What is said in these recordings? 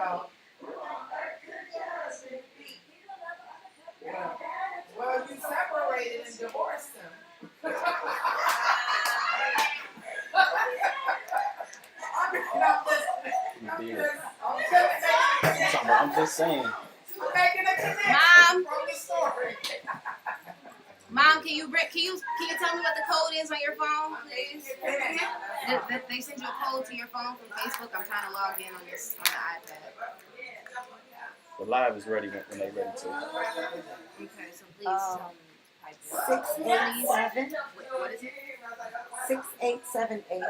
So, well, you separated and divorced him. I'm just saying. Mom, can you tell me what the code is on your phone, please? They send you a code to your phone from Facebook. I'm trying to log in on the iPad. The live is ready when they're ready to. Okay, so please. 687. What is it? 6878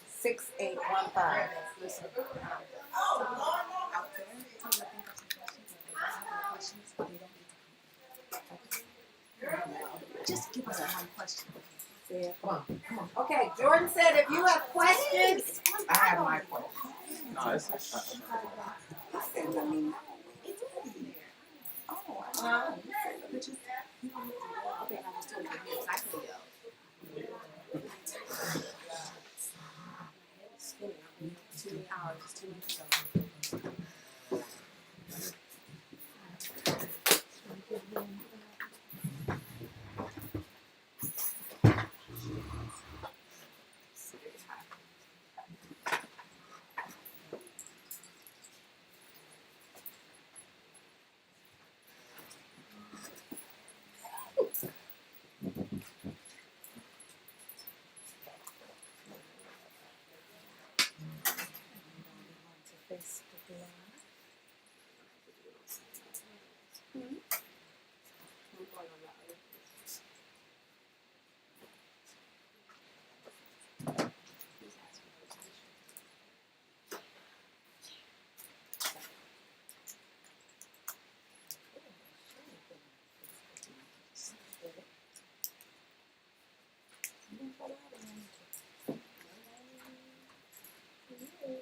6815. Listen. Just give us one question. Yeah, come on. Okay, Jordan said if you have questions, I have my question. No, it's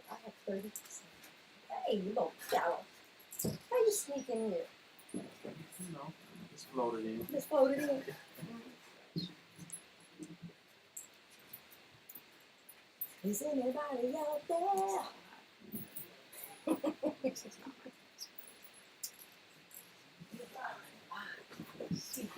I have 30%. Hey, you little shallow. How you sneak in here? just floated in. Just floated in. Is anybody out there?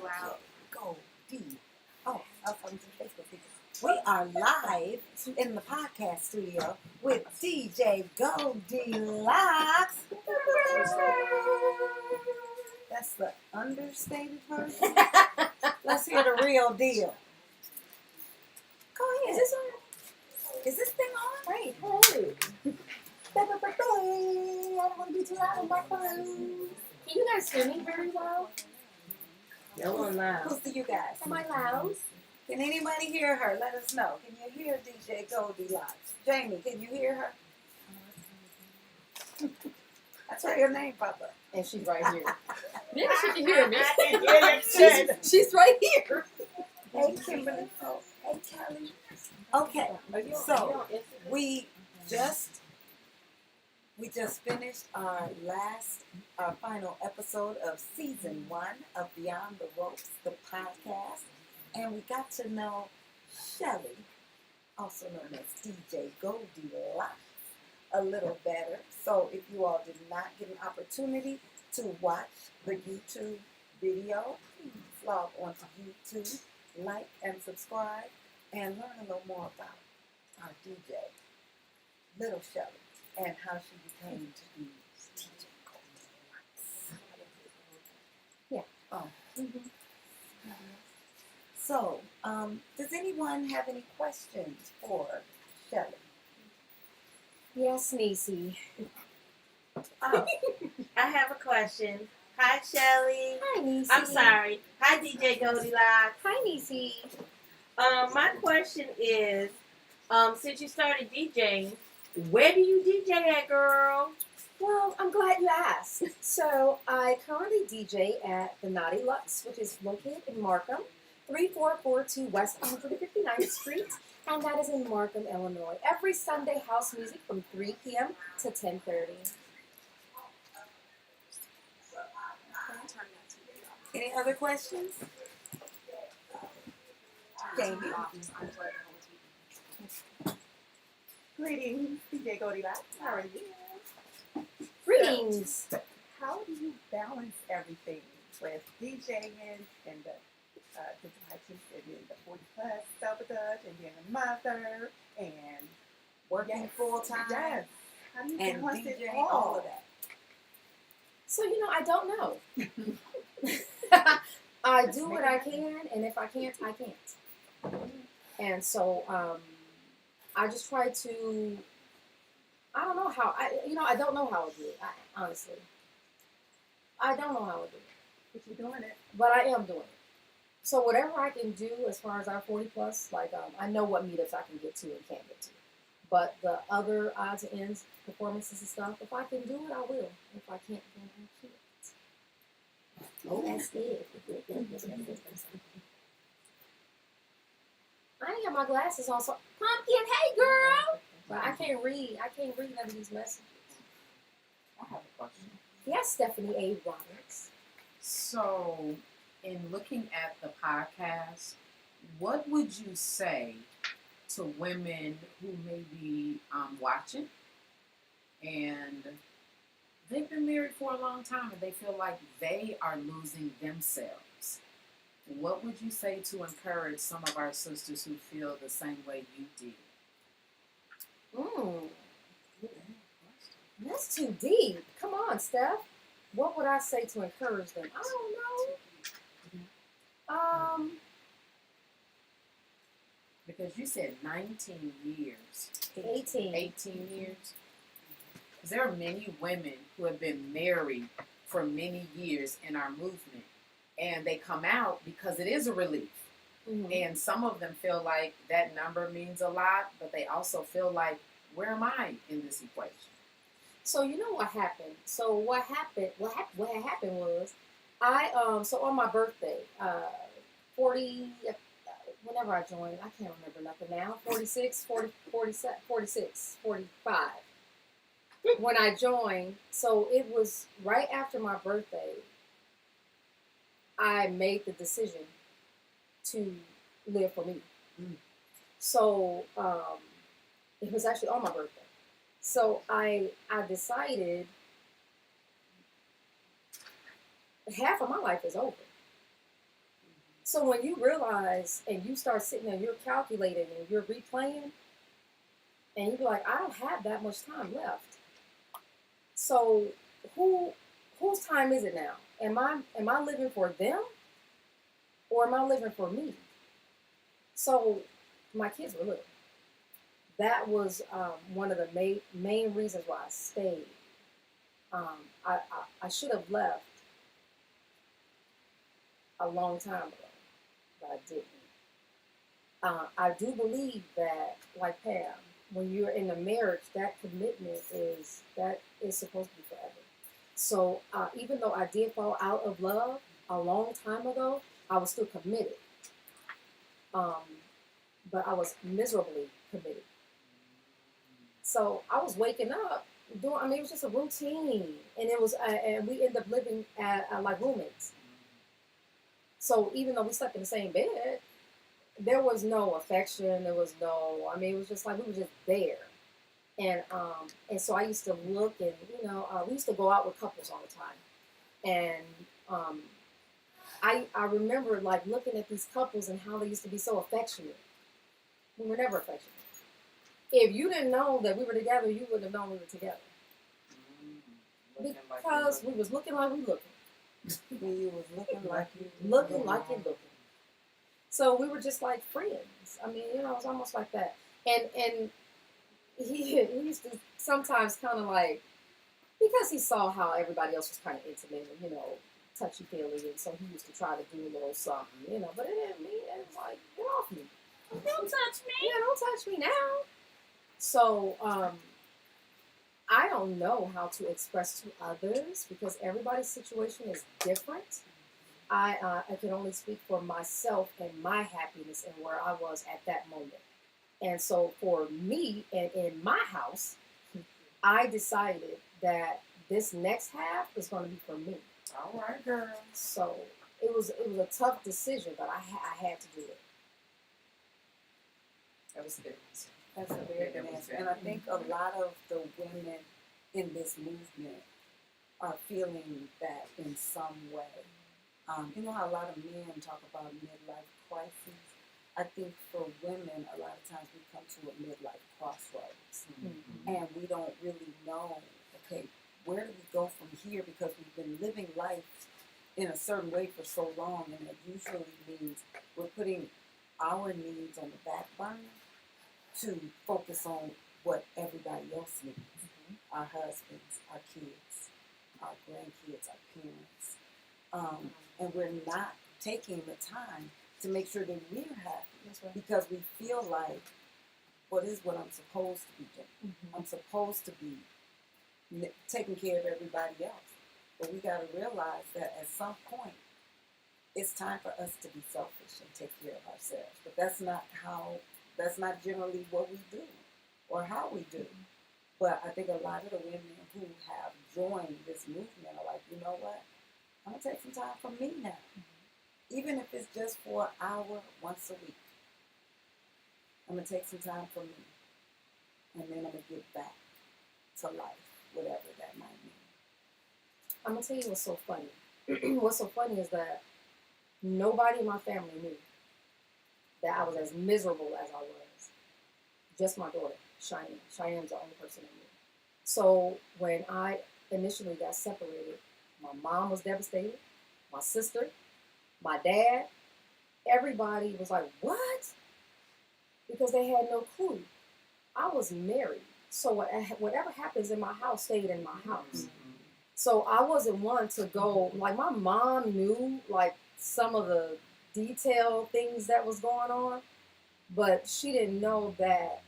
Wow. Go deep. Oh, I'll come to Facebook people. We are live in the podcast studio with DJ Goldilocks. That's the understated version. Let's hear the real deal. Go ahead. Is this thing on? Right. Hey. I don't want to be too loud on my phone. Can you guys hear me very well? No one loud. Who's the you guys? Am I loud? Can anybody hear her? Let us know. Can you hear DJ Goldilocks? Jamie, can you hear her? That's her your name, Papa. And she's right here. Maybe she can hear me. I can hear you. She's right here. Hey, Kimberly. Oh, hey, Kelly. Okay, so we just finished our final episode of season 1 of Beyond the Ropes, the podcast, and we got to know Shelly, also known as DJ Goldilocks, a little better. So if you all did not get an opportunity to watch the YouTube video, please log on to YouTube, like and subscribe, and learn a little more about our DJ, Little Shelly, and how she became to be DJ Goldilocks. Yeah. Oh. Mm-hmm. So, does anyone have any questions for Shelly? Yes, Niecy. Oh, I have a question. Hi, Shelly. Hi, Niecy. I'm sorry. Hi, DJ Goldilocks. Hi, Niecy. My question is, since you started DJing, where do you DJ at, girl? Well, I'm glad you asked. So, I currently DJ at the Naughty Lux, which is located in Markham, 3442 West 159th Street, and that is in Markham, Illinois. Every Sunday, house music from 3 p.m. to 10:30. Any other questions? Jamie? Greetings, DJ Goldilocks. How are you? things. How do you balance everything with DJing and the artist and then the 40 plus sabotage and being a mother and Working full time Yes. How do you and balance it DJing, all? all of that. So, I don't know. I do what I can, and if I can't, I can't. And so I just try to, I don't know how, I don't know how to do it, honestly. I don't know how to do it. But you're doing it. But I am doing it. So whatever I can do as far as our 40 plus, like I know what meetups I can get to and can't get to. But the other odds and ends, performances and stuff, if I can do it, I will. If I can't, then I can't. Oh, that's it. I ain't got my glasses on, so Pumpkin, hey girl. But I can't read. I can't read none of these messages. I have a question. Yes, Stephanie A. Roberts. So, in looking at the podcast, what would you say to women who may be watching and they've been married for a long time and they feel like they are losing themselves? What would you say to encourage some of our sisters who feel the same way you did? That's too deep. Come on, Steph. What would I say to encourage them? I don't know. Because you said 19 years. 18. 18 years. Because there are many women who have been married for many years in our movement. And they come out because it is a relief. Mm-hmm. And some of them feel like that number means a lot, but they also feel like, where am I in this equation? So you know what happened? So what happened was, so on my birthday, 40, whenever I joined, I can't remember nothing now, 46, 40, 47, 46, 45. When I joined, so it was right after my birthday, I made the decision to live for me. So it was actually on my birthday. So I decided half of my life is over. So when you realize and you start sitting there, you're calculating and you're replaying, and you're like, I don't have that much time left. So whose time is it now? Am I living for them, or am I living for me? So my kids were little. That was one of the main reasons why I stayed. I should have left a long time ago, but I didn't. I do believe that, like Pam, when you're in a marriage, that commitment is supposed to be forever. So even though I did fall out of love a long time ago, I was still committed. But I was miserably committed. So I was waking up doing. It was just a routine, and it was, and we ended up living like roommates. So even though we slept in the same bed, there was no affection. There was no. It was just like we were just there, and so I used to look, and we used to go out with couples all the time, and I remember like looking at these couples and how they used to be so affectionate. We were never affectionate. If you didn't know that we were together, you wouldn't have known we were together. Because we was looking like we looking. You was looking like you Looking like you looking. So we were just like friends. It was almost like that. And he used to sometimes kind of like, because he saw how everybody else was kind of intimate and, touchy-feely, and so he used to try to do a little something, but it didn't mean, it was like, get off me. Don't touch me. Yeah, don't touch me now. So, I don't know how to express to others because everybody's situation is different. I can only speak for myself and my happiness and where I was at that moment. And so for me and in my house, I decided that this next half is going to be for me. All right, girl. So it was a tough decision, but I had to do it. That was a good answer. That's a very good answer. And I think a lot of the women in this movement are feeling that in some way. You know how a lot of men talk about midlife crises? I think for women, a lot of times we come to a midlife crossroads. And we don't really know, okay, where do we go from here? Because we've been living life in a certain way for so long, and it usually means we're putting our needs on the back burner to focus on what everybody else needs. Our husbands, our kids, our grandkids, our parents. And we're not taking the time to make sure that we're happy. That's right. Because we feel like, what is what I'm supposed to be doing? I'm supposed to be taking care of everybody else. But we got to realize that at some point, it's time for us to be selfish and take care of ourselves. But that's not generally what we do or how we do. But I think a lot of the women who have joined this movement are like, you know what? I'm going to take some time for me now. Even if it's just for an hour once a week. I'm going to take some time for me. And then I'm going to get back to life, whatever that might mean. I'm gonna tell you what's so funny. What's so funny is that nobody in my family knew that I was as miserable as I was. Just my daughter, Cheyenne. Cheyenne's the only person that knew. So when I initially got separated, my mom was devastated, my sister, my dad, everybody was like, what? Because they had no clue. I was married. So whatever happens in my house stayed in my house. So I wasn't one to go, like my mom knew like some of the detailed things that was going on, but she didn't know that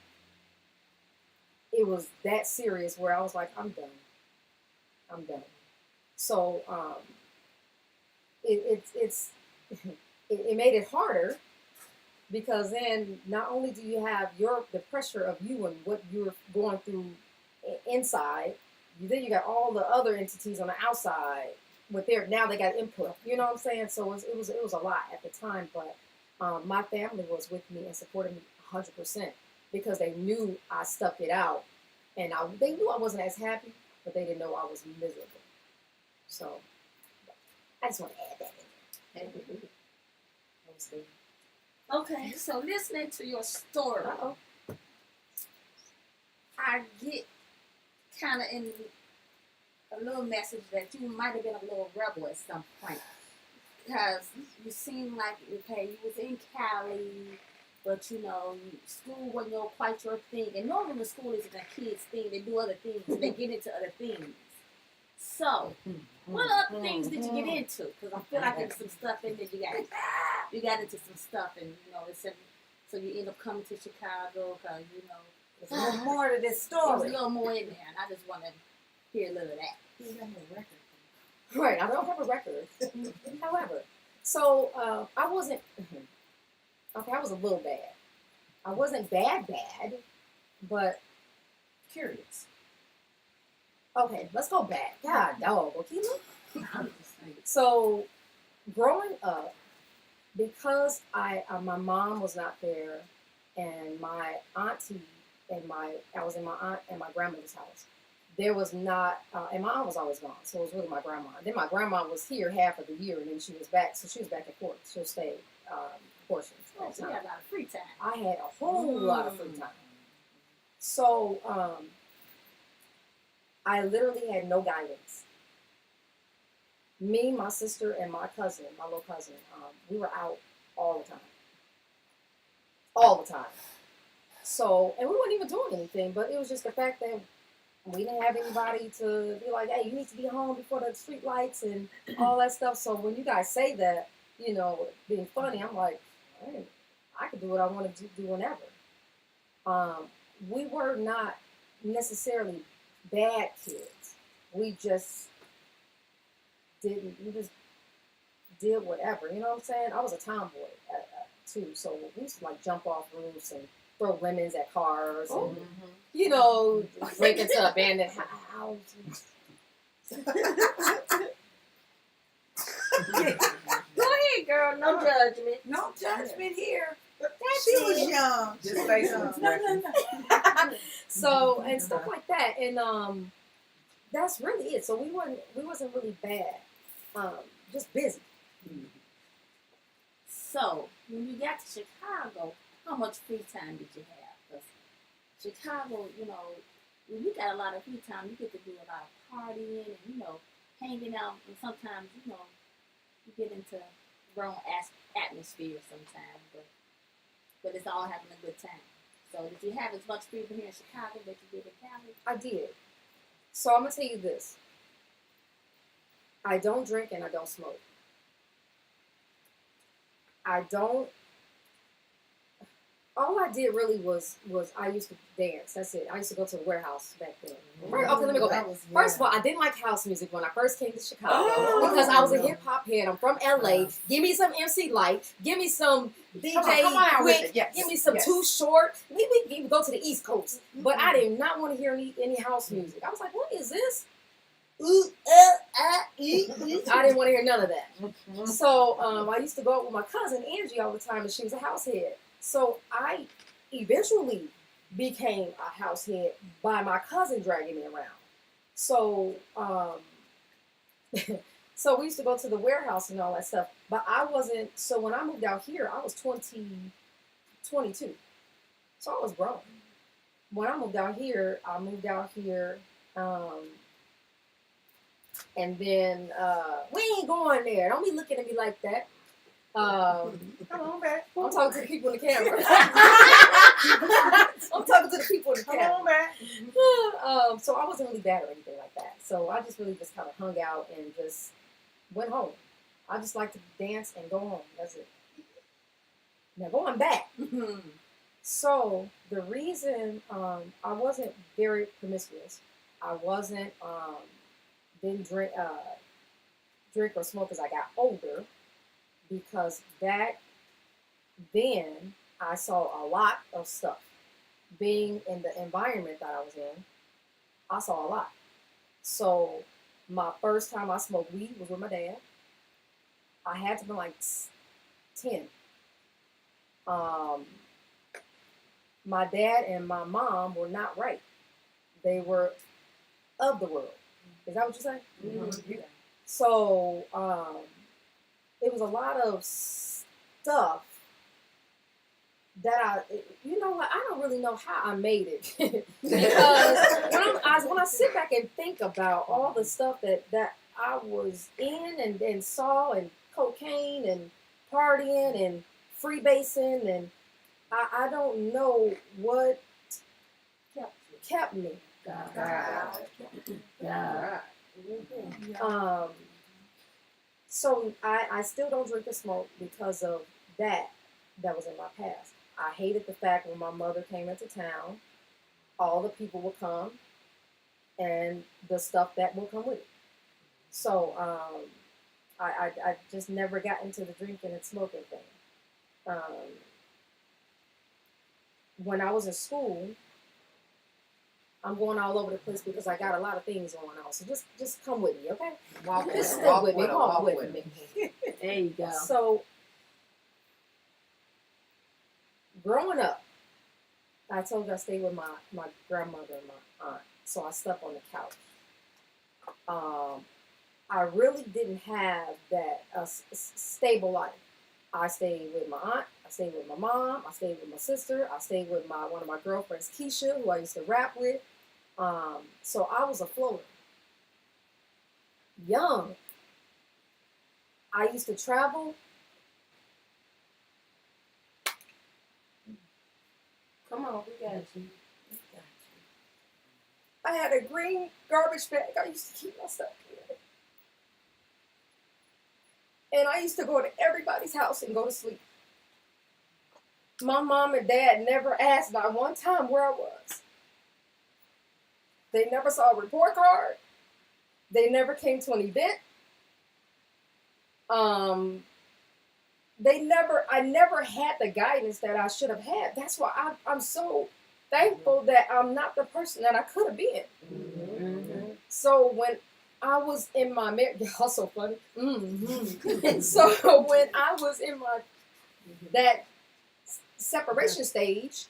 it was that serious where I was like, I'm done. So it made it harder because then not only do you have the pressure of you and what you're going through inside, then you got all the other entities on the outside with now they got input. You know what I'm saying? So it was a lot at the time, but my family was with me and supported me 100% because they knew I stuck it out, and they knew I wasn't as happy, but they didn't know I was miserable. So I just want to add that in there. That was good. Okay, so listening to your story, Uh-oh. I get kind of in a little message that you might have been a little rebel at some point. Because you seem like, okay, you was in Cali, but school wasn't quite your thing. And normally school isn't a kid's thing. They do other things. They get into other things. So, what other things did you get into? Because I feel like there's some stuff in there you got into some stuff, and so you end up coming to Chicago because There's a little more to this there's a story. little more in there, and I just want to hear a little of that. You got no record. Right, I don't have a record. However, so I wasn't, okay, I was a little bad. I wasn't bad, but Curious. okay, let's go back. God, dog, okay? I'm just saying. So, growing up, because my mom was not there, and my auntie I was in my aunt and my grandmother's house. There was not, and my aunt was always gone, so it was really my grandma. Then my grandma was here half of the year, and then she was back, so she was back at court. She'll stay portions. Oh, so you had a lot of free time. I had a whole lot of free time. So I literally had no guidance. Me, my sister, and my cousin, my little cousin, we were out all the time. All the time. So, and we weren't even doing anything, but it was just the fact that we didn't have anybody to be like, hey, you need to be home before the street lights and all that stuff. So when you guys say that, being funny, I'm like, hey, I can do what I want to do whenever. We were not necessarily bad kids. We just did whatever. You know what I'm saying? I was a tomboy too, so we used to like jump off roofs and throw lemons at cars and break into abandoned houses. Go ahead, girl. No judgment. No judgment here. She was young. Just say something. No. So and stuff like that, and that's really it. So we wasn't really bad. Just busy. So, when you got to Chicago, how much free time did you have? 'Cause Chicago, when you got a lot of free time, you get to do a lot of partying and, hanging out. And sometimes, you get into wrong atmosphere sometimes, but it's all having a good time. So, did you have as much freedom here in Chicago that you did in Cali? I did. So I'm gonna tell you this. I don't drink and I don't smoke. I don't. All I did really was I used to dance. That's it. I used to go to the warehouse back then. Okay, let me go back. First of all, I didn't like house music when I first came to Chicago because I was a hip hop head. I'm from LA. Give me some MC Light. Give me some DJ Come on out with Quick. it. Yes. Give me some Yes. Too Short. We go to the East Coast, but I did not want to hear any house music. I was like, what is this? I didn't want to hear none of that. So I used to go out with my cousin Angie all the time, and she was a house head. So I eventually became a house head by my cousin dragging me around. So so we used to go to the warehouse and all that stuff. But I wasn't. So when I moved out here, I was 22. So I was grown. When I moved out here, and then we ain't going there. Don't be looking at me like that. Come on back. I'm talking to the people in the camera. I'm talking to the people in the Come camera. on back. So I wasn't really bad or anything like that. So I just really just kind of hung out and just went home. I just like to dance and go home. That's it. Now going back. So the reason I wasn't very promiscuous, I wasn't didn't drink or smoke as I got older, because back then I saw a lot of stuff. Being in the environment that I was in, I saw a lot. So my first time I smoked weed was with my dad. I had to be like 10. My dad and my mom were not right. They were of the world. Is that what you're saying? Mm-hmm. So it was a lot of stuff that I don't really know how I made it. Because when I sit back and think about all the stuff that I was in and saw, and cocaine and partying and freebasing, and I don't know what kept me. God. So I still don't drink or smoke because of that was in my past. I hated the fact when my mother came into town, all the people would come and the stuff that would come with it. So I just never got into the drinking and smoking thing. When I was in school, I'm going all over the place because I got a lot of things going on. So just come with me, okay? Just stick with me. Walk with me. There you go. So, growing up, I told you I stayed with my grandmother and my aunt. So I slept on the couch. I really didn't have that stable life. I stayed with my aunt. I stayed with my mom. I stayed with my sister. I stayed with one of my girlfriends, Keisha, who I used to rap with. So I was a floater. Young. I used to travel. Come on, we got you. I had a green garbage bag I used to keep my stuff in. And I used to go to everybody's house and go to sleep. My mom and dad never asked not one time where I was. They never saw a report card. They never came to an event. I never had the guidance that I should have had. That's why I'm so thankful that I'm not the person that I could have been. Mm-hmm. So when I was in my marriage, y'all so funny. Mm-hmm. So when I was in that separation stage,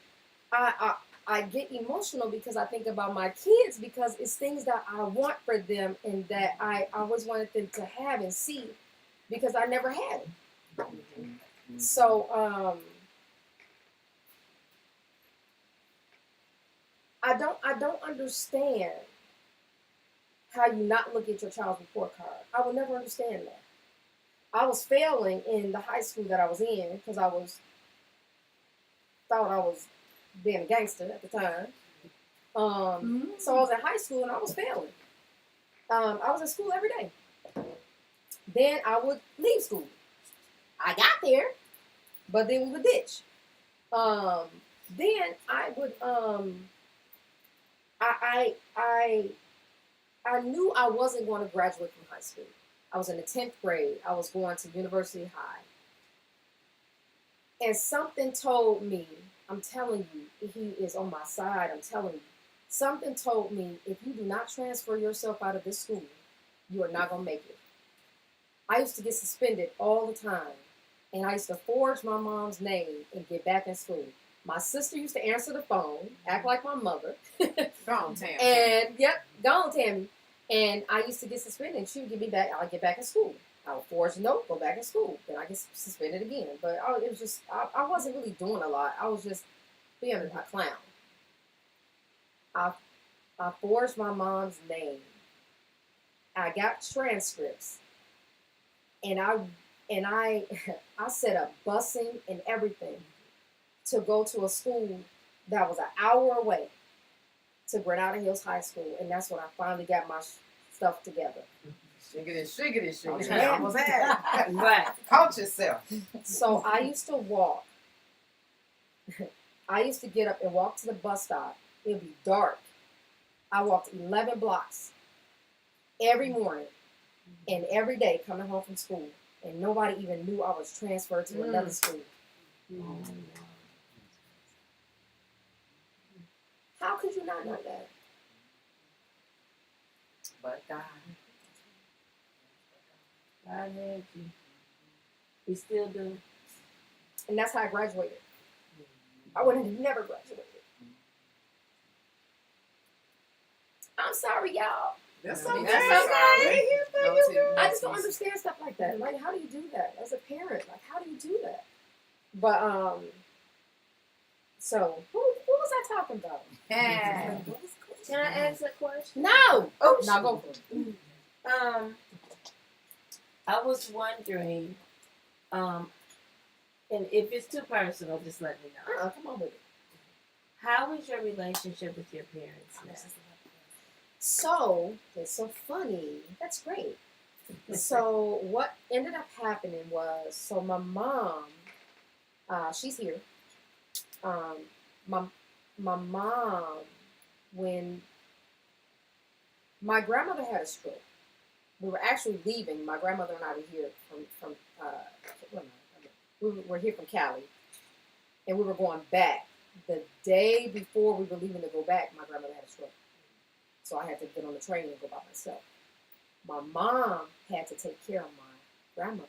I I get emotional because I think about my kids because it's things that I want for them and that I always wanted them to have and see because I never had it. So I don't understand how you not look at your child's report card. I will never understand that. I was failing in the high school that I was in because thought I was being a gangster at the time. So I was in high school and I was failing. I was in school every day. Then I would leave school. I got there, but then we would ditch. Then I would I knew I wasn't going to graduate from high school. I was in the 10th grade. I was going to University High. And something told me, I'm telling you, he is on my side, I'm telling you. Something told me, if you do not transfer yourself out of this school, you are not going to make it. I used to get suspended all the time. And I used to forge my mom's name and get back in school. My sister used to answer the phone, act like my mother. Go on, Tam. And, yep, go on, Tammy. And I used to get suspended, and she would get me back. I'd get back in school. I would forge a note, go back in school. Then I get suspended again. But it was just, I wasn't really doing a lot. I was just being a clown. I forged my mom's name. I got transcripts. And I set up busing and everything to go to a school that was an hour away to Granada Hills High School, and that's when I finally got my stuff together. Shiggity. Yeah. Almost had it. Right. Count yourself. So I used to walk. I used to get up and walk to the bus stop. It would be dark. I walked 11 blocks every morning and every day coming home from school. And nobody even knew I was transferred to another school. How could you not know that? But God. I had you. We still do. And that's how I graduated. I would have never graduated. I'm sorry, y'all. That's okay. okay. We're here for you. I just don't understand stuff like that. Like, how do you do that as a parent? Like, how do you do that? But so who was I talking about? Yeah. Can I ask a question? No. Oh, no, go for it. I was wondering, and if it's too personal, just let me know. Come on with it. How is your relationship with your parents now? So it's so funny. That's great. So what ended up happening was, so my mom, she's here. My mom, when my grandmother had a stroke, we were actually leaving. My grandmother and I were here we were here from Cali, and we were going back. The day before we were leaving to go back, my grandmother had a stroke. So I had to get on the train and go by myself. My mom had to take care of my grandmother.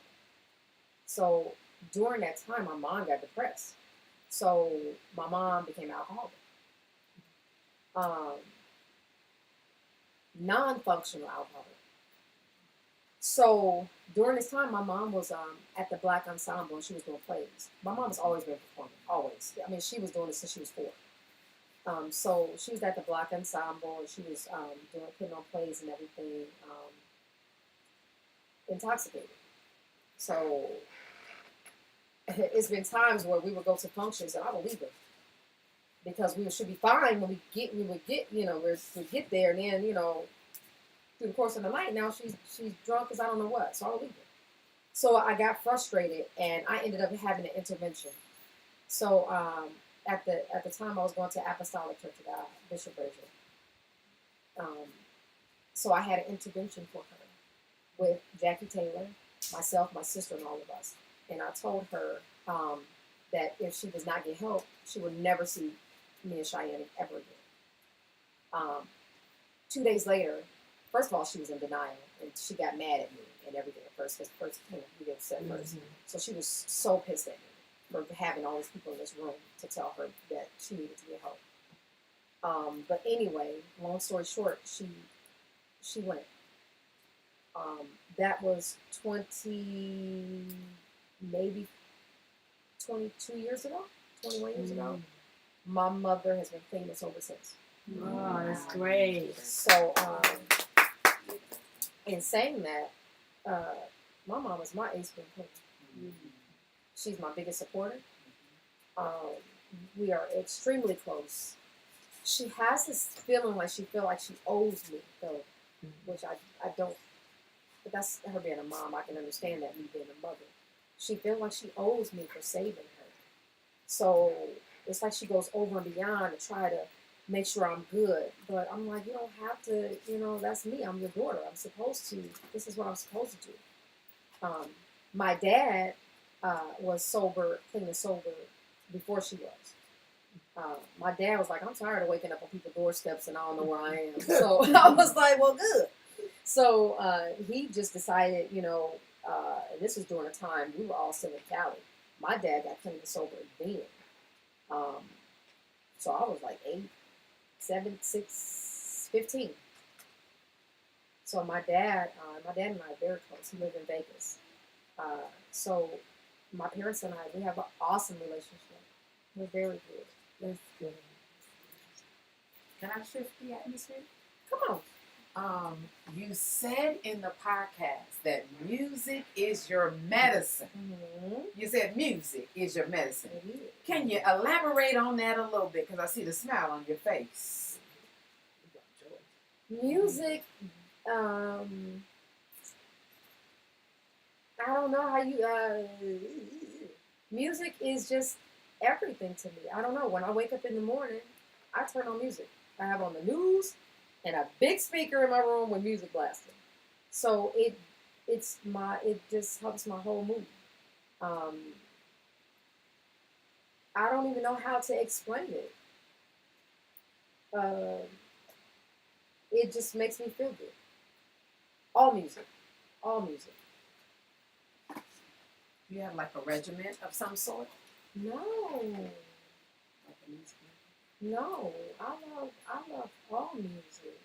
So during that time, my mom got depressed. So my mom became an alcoholic. Non-functional alcoholic. So during this time, my mom was at the Black Ensemble and she was doing plays. My mom has always been performing, always. I mean, she was doing this since she was 4. So she was at the Black Ensemble and she was putting on plays and everything, intoxicated. So it's been times where we would go to functions and I would leave her because we should be fine when we get there, and then through the course of the night now she's drunk as I don't know what, so I would leave her. So I got frustrated and I ended up having an intervention. So at the time I was going to Apostolic Church of God, Bishop Brazier. So I had an intervention for her with Jackie Taylor, myself, my sister, and all of us. And I told her that if she does not get help, she would never see me and Cheyenne ever again. 2 days later, first of all, she was in denial and she got mad at me and everything at first. Because we get upset first. So she was so pissed at me for having all these people in this room to tell her that she needed to get help. But anyway, long story short, she went. That was maybe 22 years ago, 21 years ago. My mother has been clean this over since. Oh, that's great. So, in saying that, my mom is my ace queen queen. She's my biggest supporter. We are extremely close. She has this feeling like she feels like she owes me, though, which I don't. But that's her being a mom. I can understand that, me being a mother. She feels like she owes me for saving her. So it's like she goes over and beyond to try to make sure I'm good. But I'm like, you don't have to, that's me. I'm your daughter. This is what I'm supposed to do. My dad was clean and sober before she was. My dad was like, I'm tired of waking up on people's doorsteps and I don't know where I am. So I was like, well, good. So he just decided, and this was during a time we were all still in Cali. My dad got clean and sober then. So I was like 8, 7, 6, 15. So my dad and I are very close. He lived in Vegas. So my parents and I, we have an awesome relationship. We're very good. That's good. Can I shift the atmosphere? Come on. You said in the podcast that music is your medicine. Mm-hmm. You said music is your medicine. It is. Can you elaborate on that a little bit? Because I see the smile on your face. Music, I don't know how you, music is just everything to me. I don't know. When I wake up in the morning, I turn on music. I have on the news and a big speaker in my room with music blasting. So it just helps my whole mood. I don't even know how to explain it. It just makes me feel good. All music. You have like a regiment of some sort? No, Like a music? no. I love all music.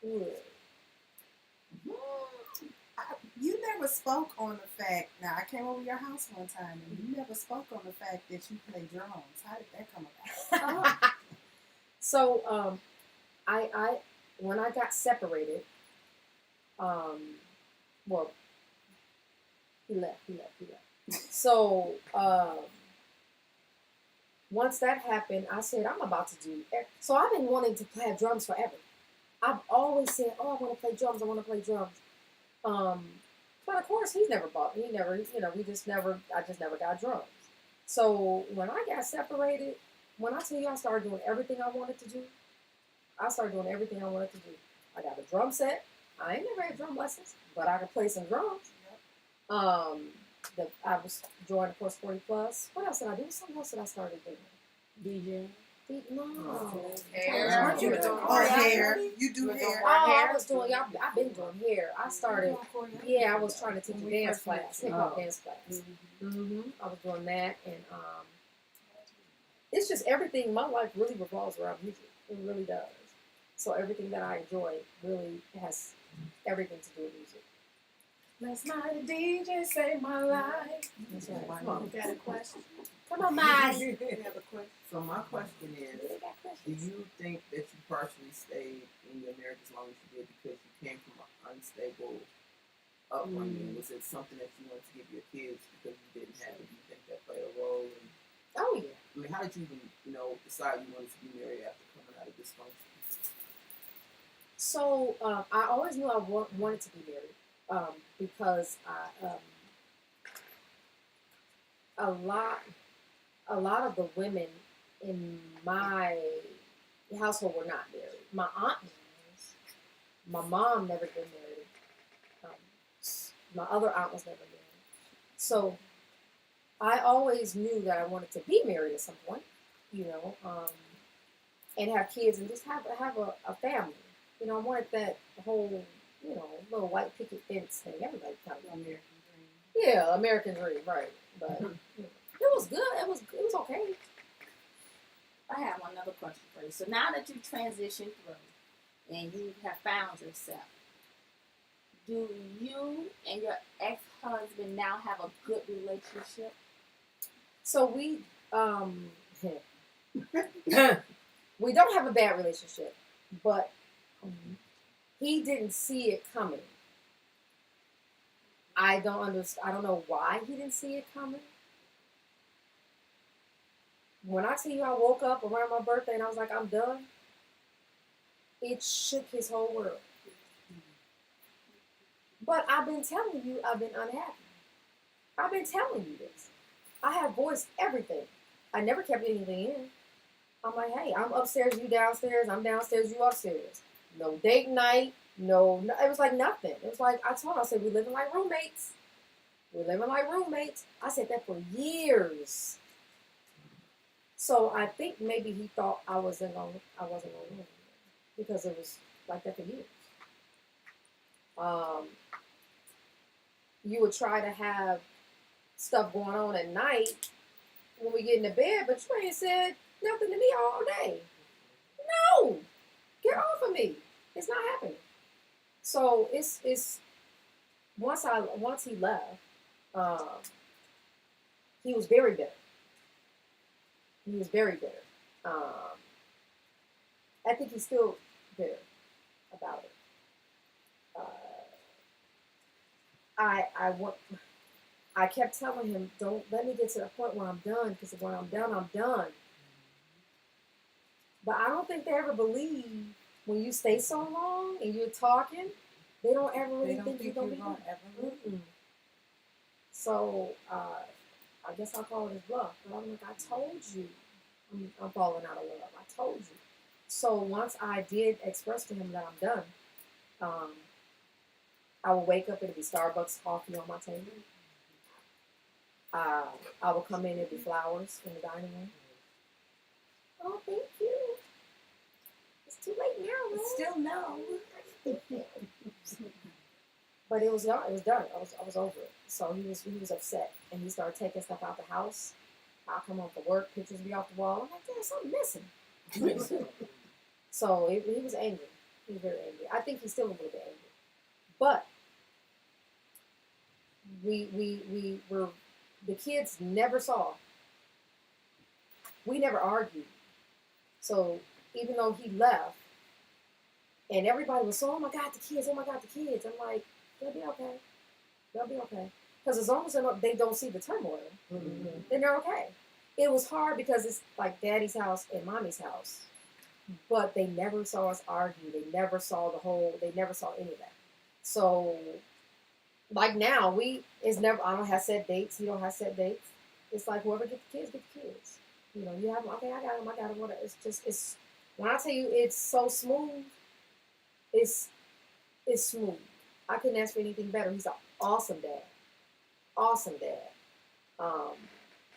Good. You never spoke on the fact. Now I came over your house one time, and you never spoke on the fact that you play drums. How did that come about? So, I when I got separated, well, he left. So, once that happened, I said, I'm about to do. So I've been wanting to play drums forever. I've always said, oh, I want to play drums. But of course, he's never bought me. He never, I just never got drums. So when I got separated, when I tell you I started doing everything I wanted to do, I got a drum set. I ain't never had drum lessons, but I could play some drums. I was joined, of course, 40 Plus. What else did I do? Something else that I started doing. DJ. No. Hair. Aren't you doing hair? You do hair. I was doing. I've been doing hair. I started. Yeah, I was trying to teach a dance class, hip hop dance class. I was doing that, and it's just everything. My life really revolves around music. It really does. So everything that I enjoy really has everything to do with music. Last night a DJ saved my life. That's right. Come Come on. You got a question? Come on, Miles. You have a question? So my question is, They got do questions. you think that you partially stayed in your marriage as long as you did because you came from an unstable upbringing? Was it something that you wanted to give your kids because you didn't have it? Do you think that played a role? And, Oh yeah. I mean, how did you even, decide you wanted to be married after coming out of dysfunction? So I always knew I wanted to be married because a lot of the women in my household were not married. My aunt was. My mom never been married. My other aunt was never married. So I always knew that I wanted to be married at some point, and have kids and just have a family. I wanted that whole, little white picket fence thing. Everybody kind of American dream. yeah, American dream, right? But it was good. It was okay. I have another question for you. So now that you transitioned through and you have found yourself, do you and your ex-husband now have a good relationship? So we we don't have a bad relationship, but he didn't see it coming. I don't understand. I don't know why he didn't see it coming. When I tell you I woke up around my birthday and I was like, I'm done, it shook his whole world. But I've been telling you I've been unhappy. I've been telling you this. I have voiced everything. I never kept anything in. I'm like, hey, I'm upstairs, you downstairs, I'm downstairs, you upstairs. No date night, no, it was like nothing. It was like, I told him, I said, we're living like roommates. We're living like roommates. I said that for years. So I think maybe he thought I wasn't gonna win because it was like that for years. You would try to have stuff going on at night when we get into bed, but you ain't said nothing to me all day. No, get off of me. It's not happening. So it's once he left, he was very bitter. He was very bitter. I think he's still bitter about it. I kept telling him, don't let me get to the point where I'm done, because when I'm done, I'm done. But I don't think they ever believe when you stay so long and you're talking, they don't ever really think you're going to be. So I guess I'll call it his bluff. But I'm like, I told you I'm falling out of love. I told you. So once I did express to him that I'm done, I would wake up, it'd be Starbucks coffee on my table. I would come in, it'd be flowers in the dining room. Oh, thank you. It's too late now, right? Still no. But it was done. It was done. I was over it. So he was upset, and he started taking stuff out the house. I'll come home from work, pictures be off the wall. I'm like, there's something missing. So he was angry. He was very angry. I think he's still a little bit angry. But we were, the kids never saw. We never argued. So even though he left, and everybody was so, oh my God, the kids, I'm like, they'll be okay. They'll be okay. Because as long as they don't see the turmoil, then they're okay. It was hard because it's like daddy's house and mommy's house. But they never saw us argue. They never saw they never saw any of that. So, like now, I don't have set dates. He don't have set dates. It's like whoever gets the kids. You know, you have them, okay, I got them, whatever. It's when I tell you it's so smooth, it's smooth. I couldn't ask for anything better. He's an awesome dad. Awesome dad.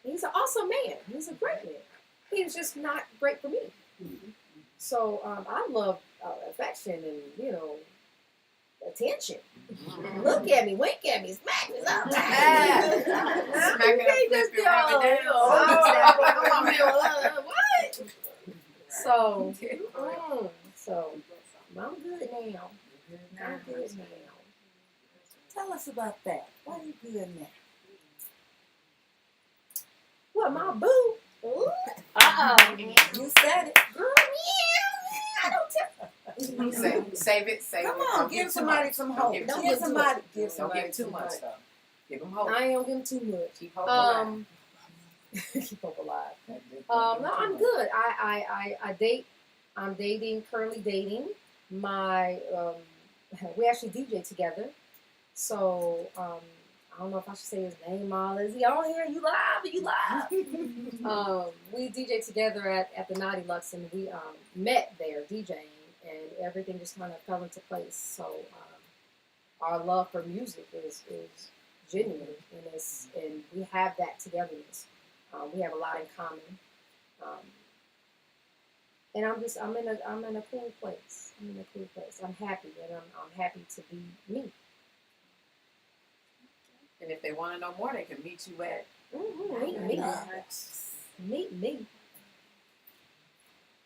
He's an awesome man. He's a great man. He's just not great for me. So I love affection and, attention. Look at me, wink at me, smack me sometimes. Smack it up, flip it, rub it down. What? So, I'm good now. I'm good now. Tell us about that. Why are you good now? What, my boo? Uh-oh. You said it. Girl, yeah, I don't tell. Save it. Come on, Don't give somebody some hope. Give Give somebody Don't give too much stuff. Give them hope. I ain't gonna give him too much. Keep hope alive. Keep hope alive. No, I'm good. I date. I'm currently dating. We actually DJ together. So, I don't know if I should say his name, Is he on here? You live? Are you live? We DJ together at the Naughty Lux, and we met there DJing, and everything just kind of fell into place. So, our love for music is genuine, and we have that togetherness. We have a lot in common, and I'm in a cool place. I'm happy, and I'm happy to be me. And if they want to know more, they can meet you at. Meet me.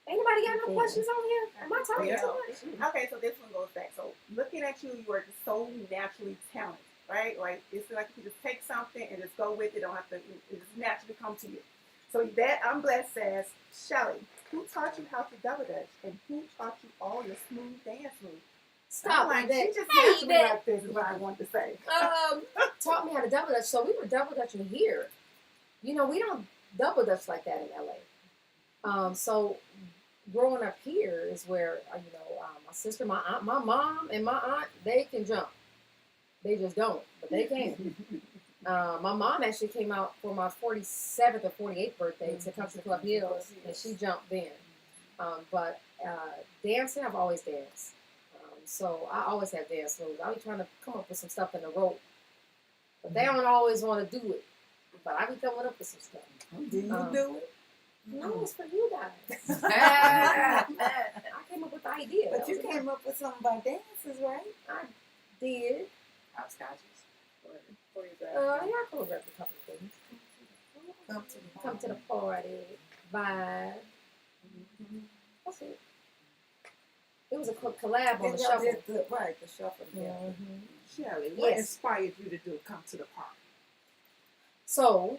Anybody got no questions on here? Am I talking Yeah. too much? Okay, so this one goes back. So looking at you, you are just so naturally talented, right? Like it's like you just take something and just go with it. Don't have to. It just naturally come to you. So that I'm blessed says, Shelly, who taught you how to double dutch, and who taught you all your smooth dance moves? Stop I'm like, that. she just Hey, naturally that- like this is what I want to say. Taught me how to double dutch. So we were double dutching here. You know, we don't double dutch like that in LA. So growing up here is where my sister, my aunt, my mom, and my aunt, they can jump. They just don't, but they can. My mom actually came out for my 47th or 48th birthday to Country Club Hills, and she jumped then. But dancing, I've always danced. So I always have dance moves. I be trying to come up with some stuff in the rope, but they don't always want to do it. But I be coming up with some stuff. Do you do it? No, it's for you guys. Yeah. I came up with the idea. But you came up with something about dances, right? I did. Hopscotches. Yeah, I choreographed a couple of things. Come to the Come to the party, vibe. That's it. It was a collab on And the y'all shuffle. did the shuffle. Yeah. Shelly, what Yes. inspired you to do Come to the Party? So,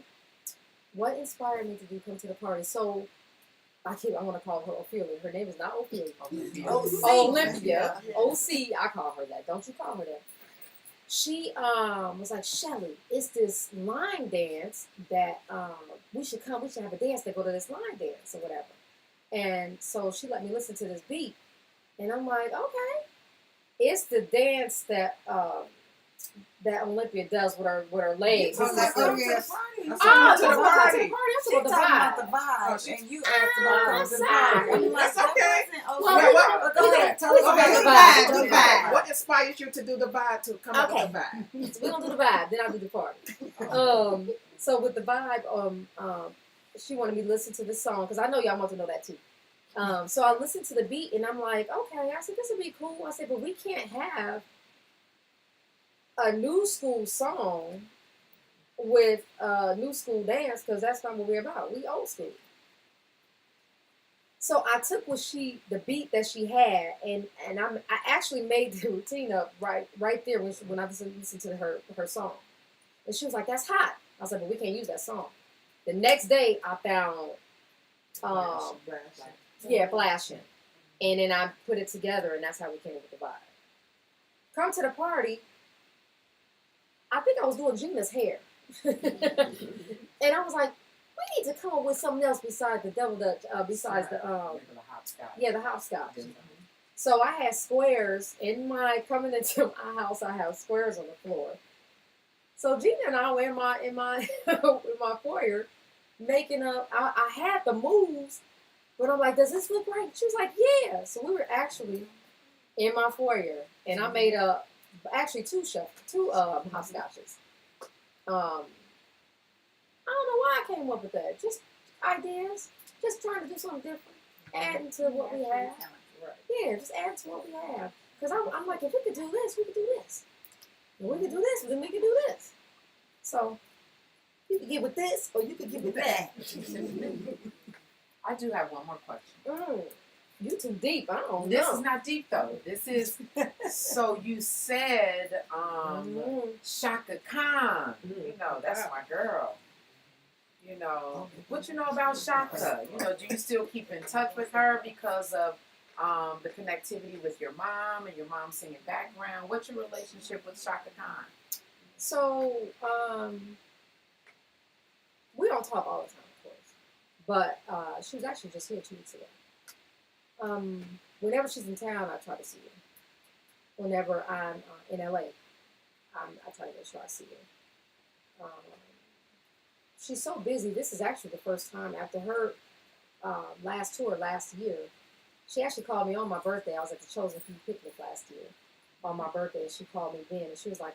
what inspired me to do Come to the Party? So, I want to call her Ophelia. Her name is not Ophelia. Olympia. OC, I call her that. Don't you call her that. She was like, Shelly, it's this line dance that we should have a dance that go to this line dance or whatever. And so she let me listen to this beat. And I'm like, okay. It's the dance that that Olympia does with her legs. Oh, It's that's like come the- to the party. Oh, Come to the come to party. the party. She I'm talking talking about about the vibe, and you asked about come to the sorry. party. I'm like, That's that okay. wasn't Well, okay. what- But go ahead, tell us Okay, about the the vibe, vibe. the vibe. What inspires you to do the vibe to come up with the vibe? So we're gonna do the vibe, then I'll do the party. So with the vibe, she wanted me to listen to this song because I know y'all want to know that too. So I listened to the beat and I'm like, okay. I said this would be cool. I said, but we can't have a new school song with new school dance because that's not what we're about. We old school. So I took the beat that she had, and I actually made the routine up right there when I listened to her song, and she was like, "That's hot." I was like, "But we can't use that song." The next day, I found, flashing, and then I put it together, and that's how we came up with the vibe. Come to the party. I think I was doing Gina's hair, and I was like, we need to come up with something else besides the double dutch, besides the hopscotch. So I had squares coming into my house. I have squares on the floor. So Gina and I were in my in my foyer making up. I had the moves, but I'm like, does this look right? She was like, yeah. So we were actually in my foyer, and I made up actually two hopscotches. I don't know why I came up with that. Just ideas. Just trying to do something different. Adding to what we have. Yeah, just add to what we have. Because I'm like, if we could do this, we could do this. If we could do this, then we could do this. So, you could get with this, or you could get with that. I do have one more question. You too deep. I don't This know. is not deep though. This is so you said Shaka Khan. You know, that's my girl. You know, what you know about Shaka? You know, do you still keep in touch with her because of the connectivity with your mom and your mom's singing background? What's your relationship with Shaka Khan? So, we don't talk all the time, of course. But she was actually just here 2 weeks ago. Whenever she's in town, I try to see her. Whenever I'm in LA, I try to make sure I see her. She's so busy. This is actually the first time after her last tour last year. She actually called me on my birthday. I was at the Chosen Few picnic last year on my birthday, and she called me then, and she was like,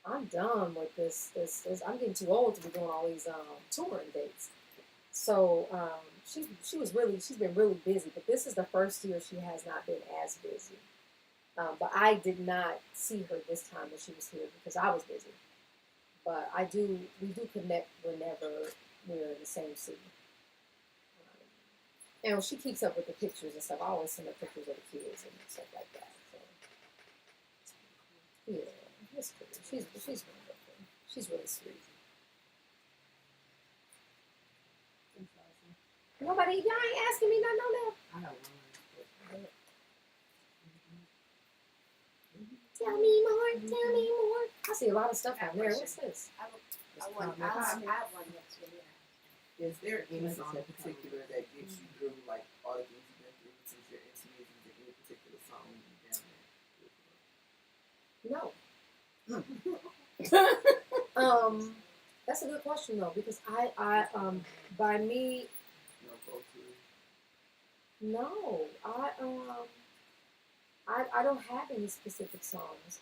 I'm done with this. I'm getting too old to be doing all these touring dates. So she's been really busy, but this is the first year she has not been as busy. But I did not see her this time when she was here because I was busy. But we do connect whenever we're in the same city. And she keeps up with the pictures and stuff. I always send her pictures of the kids and stuff like that. So, yeah, it's cool. She's wonderful. She's really sweet. Nobody, y'all ain't asking me nothing on that. I have one. Tell me more, tell me more. I see a lot of stuff on there. What's this? I have one yesterday. Is there any song in particular that gets you through, like all the things you've been through since your intimate music, any particular song down there? No. That's a good question though, because by me, No go-to. no, I don't have any specific songs.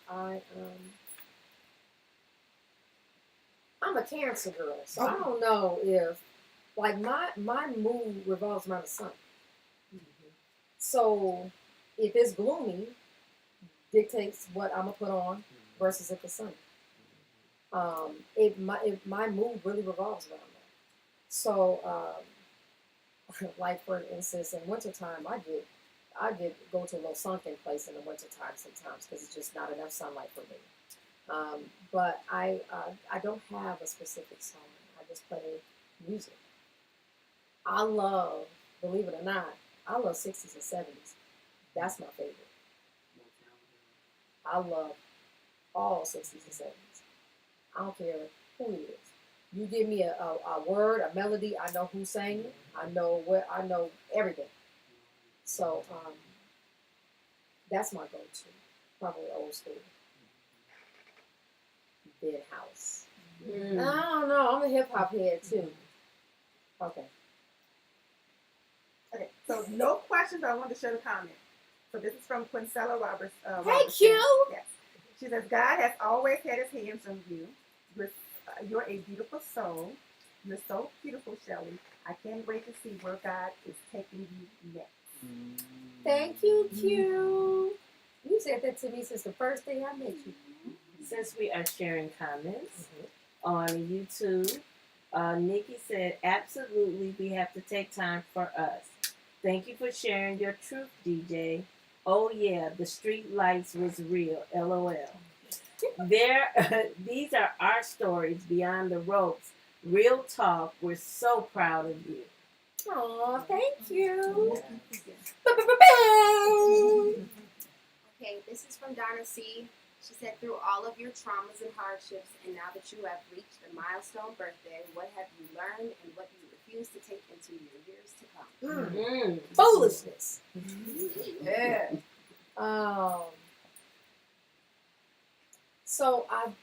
I'm a Cancer girl, so I don't know if, like, my mood revolves around the sun. So if it's gloomy, dictates what I'm gonna put on versus if it's sunny. My mood really revolves around that. So, like for instance, in wintertime, I get go to a little sunken place in the wintertime sometimes because it's just not enough sunlight for me. But I don't have a specific song. I just play music. I love, believe it or not, I love 60s and 70s. That's my favorite. I love all 60s and 70s. I don't care who it is. You give me a word, a melody, I know who sang it. I know everything. So that's my go-to. Probably old school. Big house. I don't know. I'm a hip hop head too. Okay. Okay, so no questions. I wanted to share the comment. So this is from Quincella Roberts. Hey, Robertson. Q. Yes. She says, God has always had his hands on you. You're a beautiful soul. You're so beautiful, Shelly. I can't wait to see where God is taking you next. Thank you, Q. You said that to me since the first day I met you. Since we are sharing comments on YouTube, Nikki said, absolutely, we have to take time for us. Thank you for sharing your truth, DJ. Oh, yeah, the street lights was real, LOL. These are our stories beyond the ropes. Real talk, we're so proud of you. Aw, thank you. Okay, this is from Donna C. She said, through all of your traumas and hardships, and now that you have reached a milestone birthday, what have you learned and what do you refuse to take into your years to come? Foolishness. Yeah. So I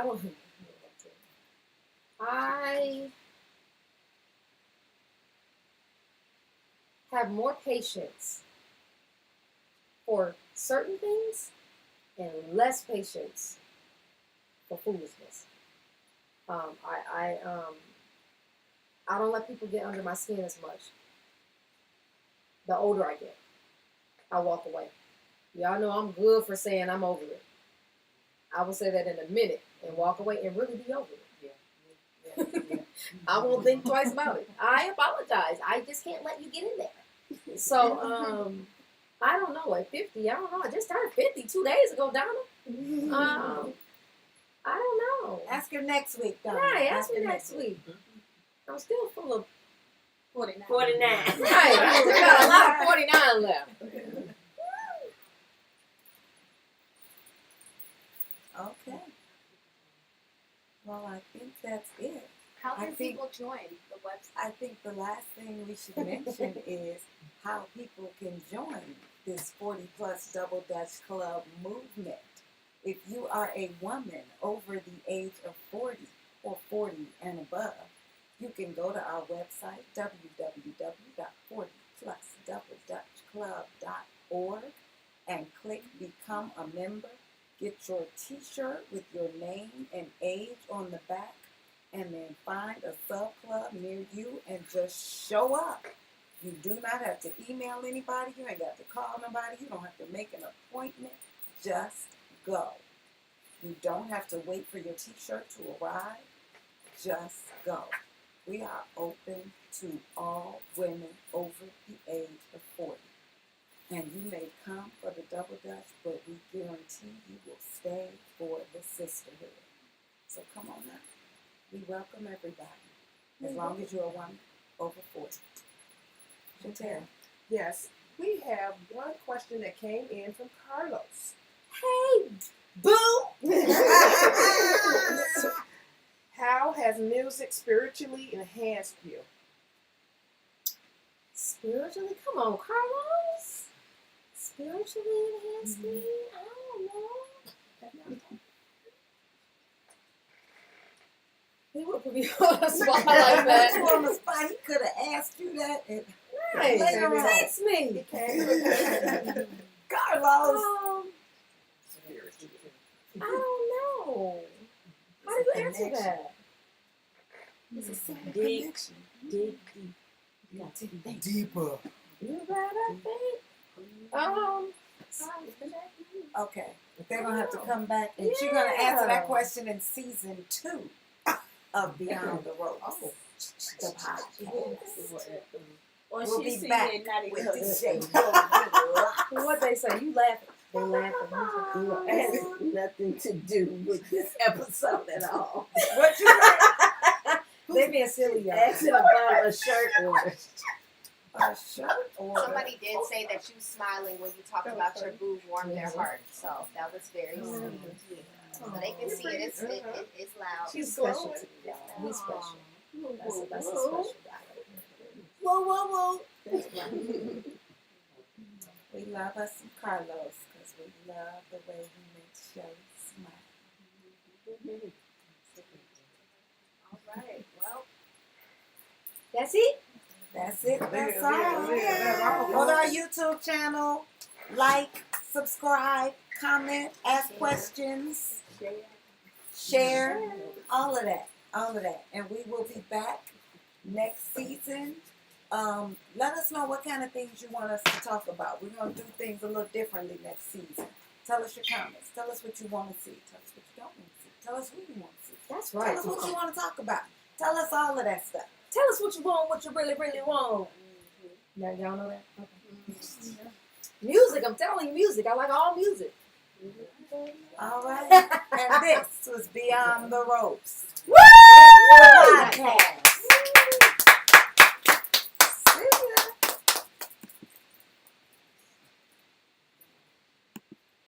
don't. I have more patience for certain things and less patience for foolishness. I don't let people get under my skin as much. The older I get, I walk away. Y'all know I'm good for saying I'm over it. I will say that in a minute and walk away and really be over it. Yeah. I won't think twice about it. I apologize. I just can't let you get in there. So, I don't know. At 50, I don't know. I just turned 50 2 days ago, Donna. I don't know. Ask her next week, Donna. Right, ask me next week. I'm still full of 49. 49. Right, I still got a lot of 49 left. Okay. Well, I think that's it. How I can think- people join the website? I think the last thing we should mention is how people can join this 40 plus Double Dutch Club movement. If you are a woman over the age of 40 or 40 and above, you can go to our website, www.40plusdoubledutchclub.org, and click Become a Member. Get your t-shirt with your name and age on the back, and then find a sub-club near you and just show up. You do not have to email anybody. You ain't got to call nobody. You don't have to make an appointment. Just go. You don't have to wait for your t-shirt to arrive. Just go. We are open to all women over the age of 40. And you may come for the double dutch, but we guarantee you will stay for the sisterhood. So come on now. We welcome everybody, as long as you're a woman over 40. Chantel. Yes, we have one question that came in from Carlos. Hey, boo! How has music spiritually enhanced you? Spiritually? Come on, Carlos. Spiritually enhance me? I don't know. He would put me on the spot like that. You on the spot. He could have asked you that. And Hey, later on. text me. Carlos. I don't know. How do you answer that? It's a simple Dig. connection. Dig deep. You got to think. Deeper. You gotta think. Okay. They're going to have to come back. And she's going to answer that question in season 2 of Beyond the Ropes. The podcast. Or We'll she be seen back it, not even with her. DJ. What they say? You laughing. They laughing. It has nothing to do with this episode at all. What you say? They being silly, y'all. Asking about a shirt order. A shirt order. Somebody did say that you smiling when you talked about your boo warmed their heart. So that was very sweet. So they can see it. It's loud. She's special to me, y'all. We special. That's a special guy. Whoa, whoa, whoa. We love us some Carlos because we love the way he makes Shelly smile. All right. Well, That's it? That's it. That's all. Go to our YouTube channel. Like, subscribe, comment, ask questions, share, all of that. All of that. And we will be back next season. Let us know what kind of things you want us to talk about. We're going to do things a little differently next season. Tell us your comments. Tell us what you want to see. Tell us what you don't want to see. Tell us who you want to see. That's right. Tell us what you want to talk about. Tell us all of that stuff. Tell us what you want, what you really, really want. Now, y'all know that? Okay. Music, I'm telling you, music. I like all music. All right. And this was Beyond the Ropes. Woo! Podcast.